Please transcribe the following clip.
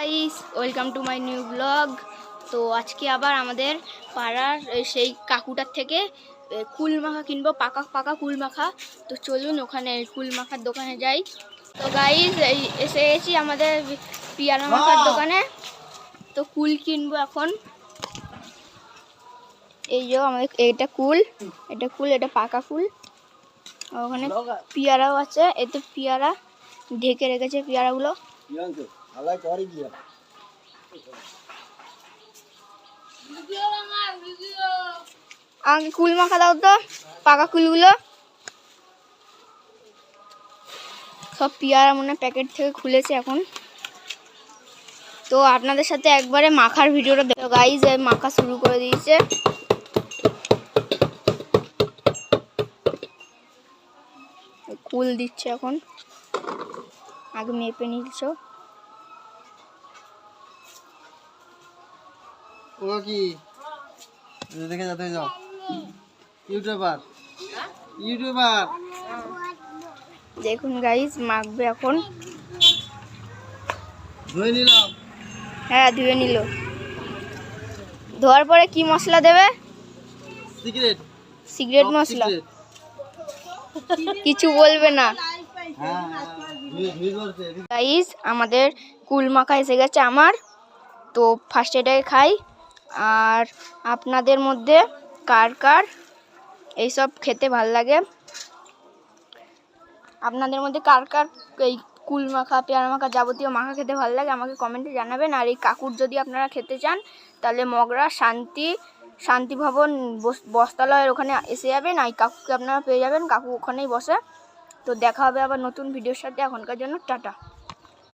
Guys, welcome to my new blog. তো আজকে আবার আমাদের পাড়ার সেই কাকুটার থেকে কুল মাখা কিনবো, পাকা পাকা কুল মাখা। তো চলুন ওখানে কুল মাখার দোকানে যাই। তো গাইস এসে গেছি আমাদের পিয়ারা মাখার দোকানে। তো কুল কিনবো এখন। এই যে আমাদের এটা কুল, এটা পাকা কুল। ওখানে পেয়ারাও আছে, এতে পেয়ারা ঢেকে রেখেছে পেয়ারাগুলো। আমাকে কুল মাখা দাও তো, পাকা কুলগুলো। সব পেয়ারা মনে প্যাকেট থেকে খুলেছে এখন। তো আপনাদের সাথে একবারে মাখার ভিডিওটা দেখো গাইজ। মাখা শুরু করে দিয়েছে। কুল দিচ্ছে এখন, আগে মেপে নিচ্ছ। ওরা কি দেখে যাতে যাও ইউটিউবার দেখুন গাইজ মাখবে এখন। ধুয়ে নিলাম। হ্যাঁ ধুয়ে নিল। ধোয়ার পরে কি মশলা দেবে? সিগারেট মশলা। কিছু বলবে না গাইজ। আমাদের কুল মাখা এসে গেছে আমার। তো ফার্স্ট এটাকে খাই। আর আপনাদের মধ্যে কার কার এইসব খেতে ভাল লাগে, আপনাদের মধ্যে কার কার এই কুল মাখা, পেয়ারা মাখা, যাবতীয় মাখা খেতে ভালো লাগে আমাকে কমেন্টে জানাবেন। আর এই কাকুর যদি আপনারা খেতে চান তাহলে মগরা শান্তি ভবন বস্ত্রালয়ের ওখানে এসে যাবেন। এই কাকুকে আপনারা পেয়ে যাবেন, কাকু ওখানেই বসে। তো দেখা হবে আবার নতুন ভিডিওর সাথে। এখনকার জন্য টাটা।